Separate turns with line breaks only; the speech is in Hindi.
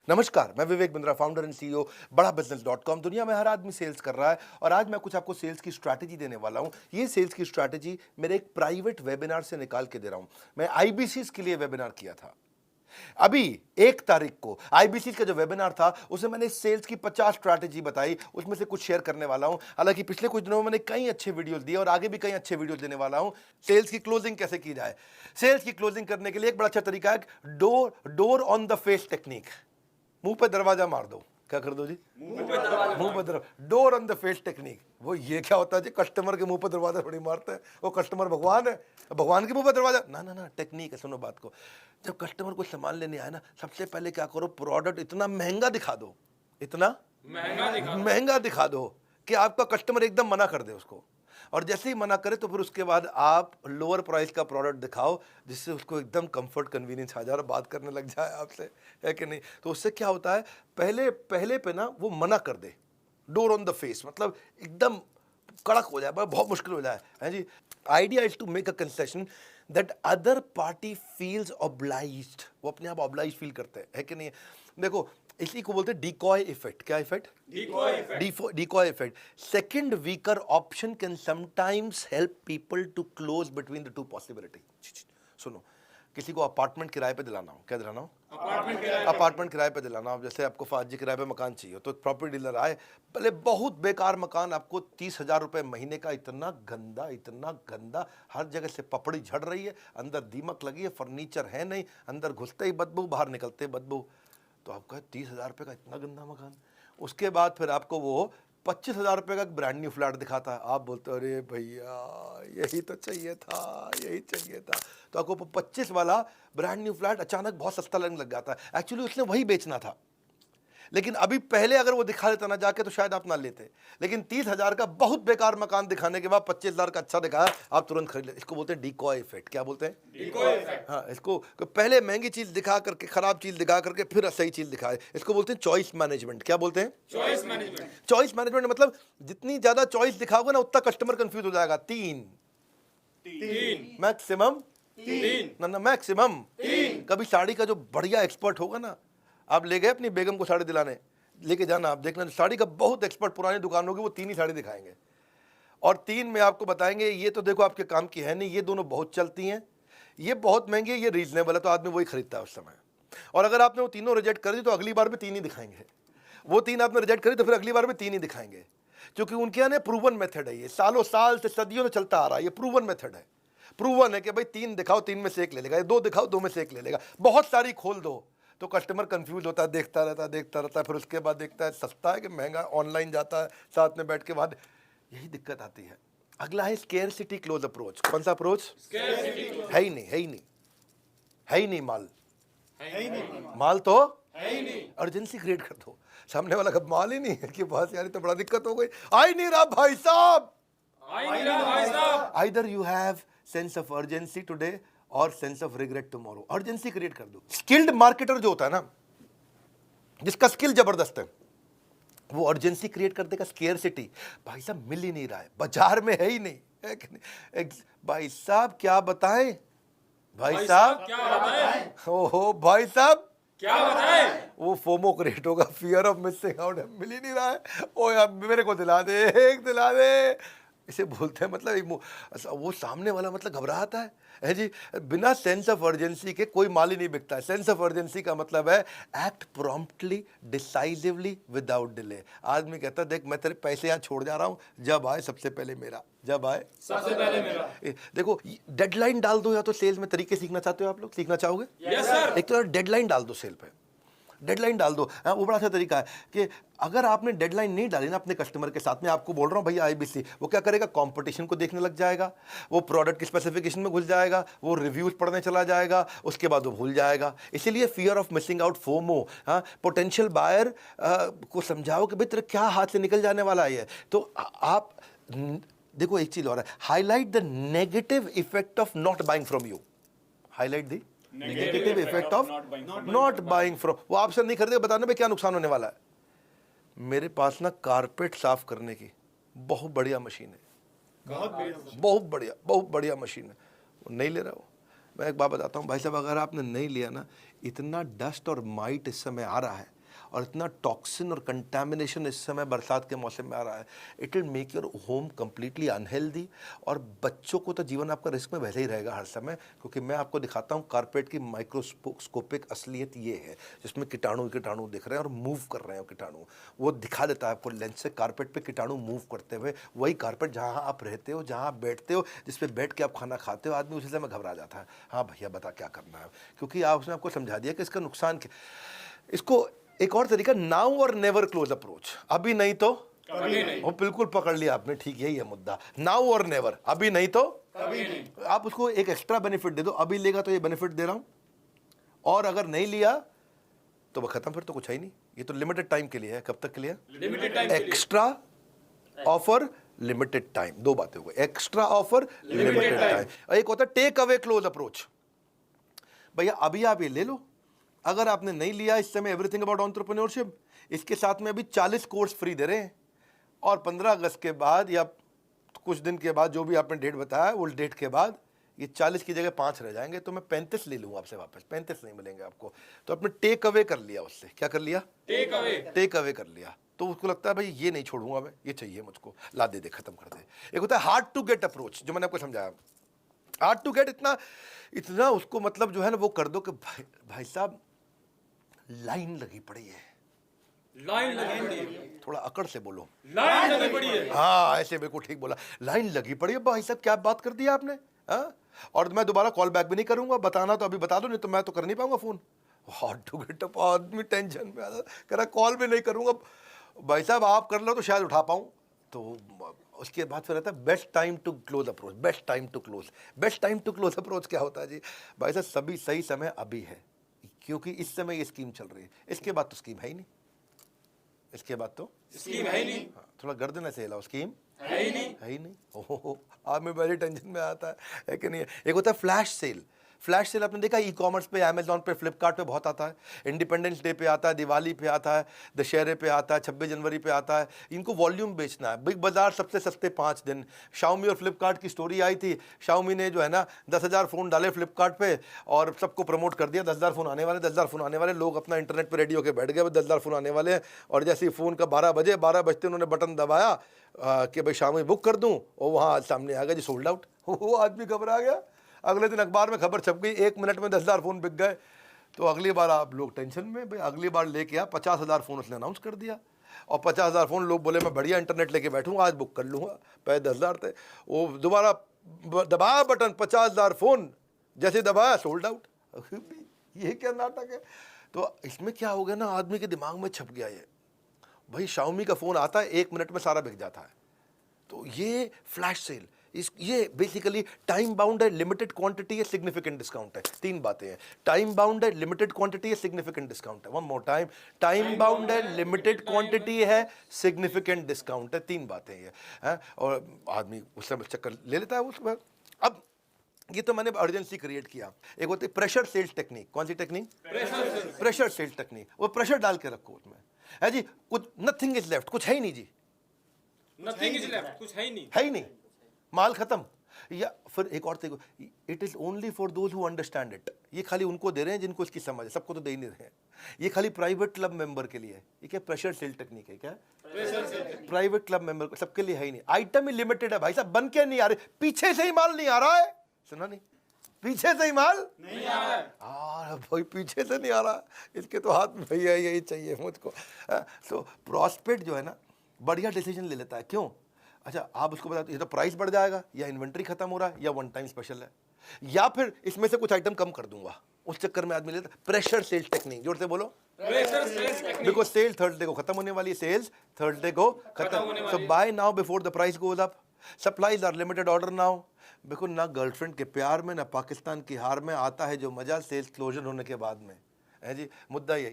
नमस्कार, मैं Vivek Bindra, founder and CEO बड़ा बिजनेस.com। दुनिया में हर आदमी सेल्स कर रहा है और आज मैं कुछ आपको सेल्स की स्ट्रैटेजी देने वाला हूं। ये सेल्स की स्ट्रैटेजी मेरे एक प्राइवेट वेबिनार से निकाल के दे रहा हूं। मैं आईबीसी के लिए वेबिनार किया था। अभी 1 तारीख को आईबीसी का जो वेबिनार था उसमें मैंने सेल्स की 50 स्ट्रैटेजी बताई, उसमें से कुछ शेयर करने वाला हूं। हालांकि पिछले कुछ दिनों में मैंने कई अच्छे वीडियोस दिए और आगे भी कई अच्छे वीडियोस देने वाला हूं। सेल्स की क्लोजिंग कैसे की जाए। सेल्स की क्लोजिंग करने के लिए एक बड़ा अच्छा तरीका है door on the face technique. मुंह पे दरवाजा मार दो। क्या कर दो जी? मुंह पे दरवाजा। Door on the face technique. वो ये क्या होता है जी? कस्टमर के मुंह पे दरवाजा थोड़ी मारते हैं। वो कस्टमर भगवान है, भगवान के मुंह पे दरवाजा ना ना ना। टेक्निक है, सुनो बात को। जब कस्टमर को सामान लेने आए ना, सबसे पहले क्या करो, प्रोडक्ट इतना महंगा दिखा दो, इतना महंगा दिखा दो कि आपका कस्टमर एकदम मना कर दे उसको। और जैसे ही मना करे तो फिर उसके बाद आप लोअर प्राइस का प्रोडक्ट दिखाओ जिससे उसको एकदम कंफर्ट कन्वीनियंस आ जाए और बात करने लग जाए आपसे, है कि नहीं? तो उससे क्या होता है, पहले पे ना वो मना कर दे। डोर ऑन द फेस मतलब एकदम कड़क हो जाए, बहुत मुश्किल हो जाए, है जी। Idea is to make a concession that other party feels obliged. वो अपने आप ऑब्लाइज फील करते हैं, है कि नहीं? देखो, इसी को बोलते हैं डिकॉय इफेक्ट। क्या effect? Decoy effect. Second weaker option can sometimes help people to close between the two possibility. सुनो, किसी को अपार्टमेंट किराए पे दिलाना हो, क्या दिलाना हो? अपार्टमेंट किराए पे दिलाना हो। जैसे आपको फाजी किराए पे मकान चाहिए तो एक प्रॉपर्टी डीलर आए, पहले बहुत बेकार मकान, आपको 30,000 रुपए महीने का, इतना गंदा, हर जगह से पपड़ी झड़ रही है, अंदर दीमक लगी है, फर्नीचर है नहीं, अंदर घुसते ही बदबू, बाहर निकलते ही बदबू। तो आपका 30,000 रुपये का इतना गंदा मकान। उसके बाद फिर आपको वो 25,000 रुपये का ब्रांड न्यू फ्लैट दिखाता है। आप बोलते हो अरे भैया यही तो चाहिए था, यही चाहिए था। तो आपको 25 वाला ब्रांड न्यू फ्लैट अचानक बहुत सस्ता लगने लग जाता है। एक्चुअली उसने वही बेचना था, लेकिन अभी पहले अगर वो दिखा देता ना जाके तो शायद आप ना लेते। लेकिन 30,000 का बहुत बेकार मकान दिखाने के बाद 25,000 का अच्छा दिखाया, आप तुरंत खरीद लेते। इसको बोलते हैं डिकॉय इफेक्ट। क्या बोलते हैं? Decoy effect. हाँ, इसको पहले महंगी चीज दिखा करके, खराब चीज दिखा करके, फिर सही चीज दिखाए। इसको बोलते हैं चॉइस मैनेजमेंट। क्या बोलते हैं? Choice management. चॉइस मैनेजमेंट मतलब जितनी ज्यादा चॉइस दिखाओगे ना उतना कस्टमर कंफ्यूज हो जाएगा। तीन मैक्सिमम, ना मैक्सिमम। कभी साड़ी का जो बढ़िया एक्सपर्ट होगा ना, आप ले गए अपनी बेगम को साड़ी दिलाने, लेके जाना, आप देखना साड़ी का बहुत एक्सपर्ट पुरानी दुकान होगी, वो 3 ही साड़ी दिखाएंगे और 3 में आपको बताएंगे ये तो देखो आपके काम की है नहीं, ये दोनों बहुत चलती हैं, ये बहुत महंगी है, ये रीजनेबल है। तो आदमी वही खरीदता है उस समय। और अगर आपने वो तीनों रिजेक्ट कर दी तो अगली बार भी 3 ही दिखाएंगे। वो 3 आपने रिजेक्ट करी तो फिर अगली बार भी 3 ही दिखाएंगे, क्योंकि उनके यहाँ प्रूवन मेथड है। ये सालों साल से, सदियों से चलता आ रहा है। ये प्रूवन मेथड है। प्रूवन है कि भाई 3 दिखाओ, 3 में से 1 ले लेगा, 2 दिखाओ, 2 में से 1 ले लेगा। बहुत सारी खोल दो तो कस्टमर कंफ्यूज होता है, देखता रहता है, फिर उसके बाद देखता है सस्ता है कि महंगा, ऑनलाइन जाता है, साथ में बैठ के बाद यही दिक्कत आती है। अगला है स्केर्सिटी क्लोज अप्रोच। कौन सा अप्रोच? है ही नहीं, है ही नहीं, है ही नहीं माल, माल तो है ही नहीं। अर्जेंसी क्रिएट कर दो। सामने वाला का माल ही नहीं है कि बस यार तो बड़ा दिक्कत हो गई, आ ही नहीं रहा भाई साहब। Either you have sense of urgency today और sense of regret tomorrow. Urgency create कर दो। स्किल्ड मार्केटर जो होता है ना, जिसका स्किल जबरदस्त है, वो अर्जेंसी क्रिएट कर देगा। स्केर्सिटी, भाई साहब मिल ही नहीं रहा है, बाजार में है ही नहीं, है कि नहीं? भाई साहब क्या बताएं, भाई साहब क्या बताएं, ओहो भाई साहब क्या बताएं। वो फोमो क्रिएट होगा, फियर ऑफ मिसिंग आउट। मिल ही नहीं रहा है, ओ यार मेरे को दिला दे, एक दिला दे, इसे बोलते हैं। मतलब वो सामने वाला मतलब घबराता है जी। बिना सेंस ऑफ अर्जेंसी के कोई माल ही नहीं बिकता है। सेंस ऑफ अर्जेंसी का मतलब है act promptly, decisively, without delay. आदमी कहता है देख मैं तेरे पैसे यहाँ छोड़ जा रहा हूँ, जब आए सबसे पहले मेरा, जब आए सबसे पहले मेरा। देखो डेडलाइन डाल दो, या तो सेल्स में तरीके सीखना चाहते हो आप लोग, सीखना चाहोगे? Yes sir. एक तो डेडलाइन डाल दो, सेल पे डेडलाइन डाल दो। हाँ, वो बड़ा अच्छा तरीका है कि अगर आपने डेडलाइन नहीं डाली ना अपने कस्टमर के साथ में, आपको बोल रहा हूँ भैया आईबीसी, वो क्या करेगा, कंपटीशन को देखने लग जाएगा, वो प्रोडक्ट की स्पेसिफिकेशन में घुस जाएगा, वो रिव्यूज पढ़ने चला जाएगा, उसके बाद वो भूल जाएगा। इसीलिए fear of missing out, FOMO. हाँ, पोटेंशियल बायर को समझाओ कि भाई तेरे क्या हाथ से निकल जाने वाला है। तो आप देखो एक चीज और है, highlight the negative effect of not buying from you. Highlight the negative effect of not buying from. वो आपसे नहीं खरीदे, बताने में क्या नुकसान होने वाला है। मेरे पास ना कारपेट साफ करने की बहुत बढ़िया मशीन है, बहुत बढ़िया मशीन है, वो नहीं ले रहा। वो मैं एक बात बताता हूँ भाई साहब, अगर आपने नहीं लिया ना, इतना डस्ट और माइट इस समय आ रहा है और इतना टॉक्सिन और कंटामिनेशन इस समय बरसात के मौसम में आ रहा है, it will make your home completely unhealthy. और बच्चों को तो जीवन आपका रिस्क में वैसे ही रहेगा हर समय, क्योंकि मैं आपको दिखाता हूँ कारपेट की माइक्रोस्कोपिक असलियत ये है, जिसमें कीटाणु कीटाणु दिख रहे हैं और मूव कर रहे हैं। कीटाणु वो दिखा देता है आपको लेंस से, कारपेट पे कीटाणु मूव करते हुए। वही कारपेट जहाँ आप रहते हो, जहाँ आप बैठते हो, जिस पे बैठ के आप खाना खाते हो, आदमी उसी समय घबरा जाता है, हाँ भैया बता क्या करना है, क्योंकि आप उसने आपको समझा दिया कि इसका नुकसान क्या। इसको एक और तरीका, नाउ और नेवर क्लोज अप्रोच, अभी नहीं तो कभी नहीं। वो बिल्कुल पकड़ लिया आपने, ठीक यही है मुद्दा, नाउ और नेवर, अभी नहीं तो कभी नहीं। आप उसको एक एक्स्ट्रा बेनिफिट दे दो, अभी लेगा तो ये बेनिफिट दे रहा हूं, और अगर नहीं लिया तो वह खत्म, फिर तो कुछ है ही नहीं। ये तो लिमिटेड टाइम के लिए है। कब तक के लिए? Limited time. Extra offer, limited time, दो बातें हो गई, एक्स्ट्रा ऑफर, लिमिटेड टाइम। एक होता है टेक अवे क्लोज अप्रोच, भैया अभी आप ये ले लो, अगर आपने नहीं लिया इस समय एवरीथिंग अबाउट एंटरप्रेन्योरशिप, इसके साथ में अभी 40 कोर्स फ्री दे रहे हैं, और 15 अगस्त के बाद या कुछ दिन के बाद, जो भी आपने डेट बताया, उस डेट के बाद ये 40 की जगह 5 रह जाएंगे, तो मैं 35 ले लूँगा आपसे वापस, 35 नहीं मिलेंगे आपको। तो आपने टेक अवे कर लिया उससे, क्या कर लिया? टेक अवे कर लिया। तो उसको लगता है भाई ये नहीं छोड़ूंगा मैं, ये चाहिए मुझको, ला दे दे, खत्म कर दे। एक होता है हार्ड टू गेट अप्रोच, जो मैंने आपको समझाया। हार्ड टू गेट, इतना उसको मतलब जो है ना वो कर दो कि भाई साहब लाइन लगी पड़ी है, लाइन लगी पड़ी है, थोड़ा अकड़ से बोलो, लाइन लगी पड़ी है। हाँ ऐसे बिल्कुल ठीक बोला, लाइन लगी पड़ी है। भाई साहब क्या बात कर दी आपने, हाँ? और मैं दोबारा कॉल बैक भी नहीं करूंगा, बताना तो अभी बता दो, नहीं तो मैं तो कर नहीं पाऊंगा phone. Hard to get up, आदमी टेंशन में आ कह रहा कॉल भी नहीं करूंगा। भाई साहब आप कर लो तो शायद उठा पाऊं। तो उसके बाद फिर रहता है best time to close approach. Best time to close, best time to close approach क्या होता है जी? भाई साहब सभी सही समय अभी है, क्योंकि इस समय ये स्कीम चल रही है, इसके बाद तो स्कीम है ही नहीं, इसके बाद तो स्कीम है ही नहीं। हाँ, थोड़ा गर्दन ऐसे हिलाओ, स्कीम है ही नहीं, है ही नहीं। ओहो, आप में बड़ी टेंशन में आता है कि नहीं? एक होता है फ्लैश सेल। फ्लैश सेल आपने देखा ई कॉमर्स पे, अमेजॉन पे, फ्लिपकार्ट पे बहुत आता है। इंडिपेंडेंस डे पे आता है, दिवाली पे आता है, दशहरे पे आता है, 26 जनवरी पे आता है। इनको वॉल्यूम बेचना है। बिग बाजार सबसे सस्ते 5 दिन। शाओमी और फ्लिपकार्ट की स्टोरी आई थी, शाओमी ने जो है ना 10,000 फ़ोन डाले फ्लिपकार्ट पे और सबको प्रमोट कर दिया, 10,000 फ़ोन आने वाले, 10,000 फ़ोन आने वाले। लोग अपना इंटरनेट पर रेडी होकर बैठ गए, 10,000 फ़ोन आने वाले हैं। और जैसे ही फ़ोन का 12 बजे, 12 बजते उन्होंने बटन दबाया कि भाई शाओमी बुक कर दूँ, और वहाँ सामने आ गया जी सोल्ड आउट। वो आदमी घबरा गया। अगले दिन अखबार में खबर छप गई, 1 मिनट में 10,000 फ़ोन बिक गए। तो अगली बार आप लोग टेंशन में, भाई अगली बार लेके आ, 50,000 फ़ोन उसने अनाउंस कर दिया, और 50,000 फ़ोन लोग बोले मैं बढ़िया इंटरनेट लेके बैठूंगा, आज बुक कर लूँगा। पहले 10,000 थे, वो दोबारा दबाया बटन, 50,000 फ़ोन, जैसे दबाया सोल्ड आउट। ये क्या नाटक है? तो इसमें क्या हो गया ना, आदमी के दिमाग में छप गया ये, भाई शाओमी का फ़ोन आता है 1 मिनट में सारा बिक जाता है। तो ये फ्लैश सेल, ये बेसिकली टाइम बाउंड है, लिमिटेड क्वांटिटी है, सिग्निफिकेंट डिस्काउंट है। 3 बातें हैं, टाइम बाउंड है, लिमिटेड क्वांटिटी है, सिग्निफिकेंट डिस्काउंट है। One more time, time bound है, लिमिटेड क्वांटिटी है, सिग्निफिकेंट डिस्काउंट है। 3 बातें ये हैं, और आदमी उस समय चक्कर ले लेता है उसके बाद। अब ये तो मैंने अर्जेंसी क्रिएट किया। एक होती है प्रेशर सेल्स टेक्निक। कौन सी टेक्निक? Pressure sales technique. वो प्रेशर डाल के रखो उसमें, है जी, कुछ नथिंग इज लेफ्ट, कुछ है ही नहीं जी,
नथिंग इज लेफ्ट, कुछ है ही नहीं,
है ही नहीं, माल खत्म। या फिर एक और देखो, it is only for those who understand it. ये खाली उनको दे रहे हैं जिनको इसकी समझ है, सबको तो दे ही नहीं रहे हैं। ये खाली प्राइवेट क्लब मेंबर के लिए है। ये क्या प्रेशर सेल टेक्निक है? क्या प्राइवेट क्लब मेंबर, सबके लिए है ही नहीं। आइटम ही लिमिटेड है भाई साहब, बन के नहीं आ रहे, पीछे से ही माल नहीं आ रहा है। सुना नहीं? पीछे से ही माल नहीं आ रहा है। भाई पीछे से नहीं आ रहा, इसके तो हाथ में भैया यही चाहिए मुझको। तो प्रॉस्पेक्ट जो है ना बढ़िया डिसीजन ले लेता है। क्यों? अच्छा आप उसको बताते, ये तो प्राइस बढ़ जाएगा, या इन्वेंट्री खत्म हो रहा है, या वन टाइम स्पेशल है, या फिर इसमें से कुछ आइटम कम कर दूंगा। उस चक्कर में आदमी लेता प्रेशर सेल्स टेक्निक। जोर से बोलो, pressure sales technique. Because sale Thursday को खत्म होने वाली है, सेल्स थर्सडे को खत्म। So buy now before the price goes up, supplies are limited, order now. बिल्कुल ना गर्लफ्रेंड के प्यार में, ना पाकिस्तान की हार में आता है जो मजा सेल्स क्लोजर होने के बाद में, है जी। मुद्दा यही।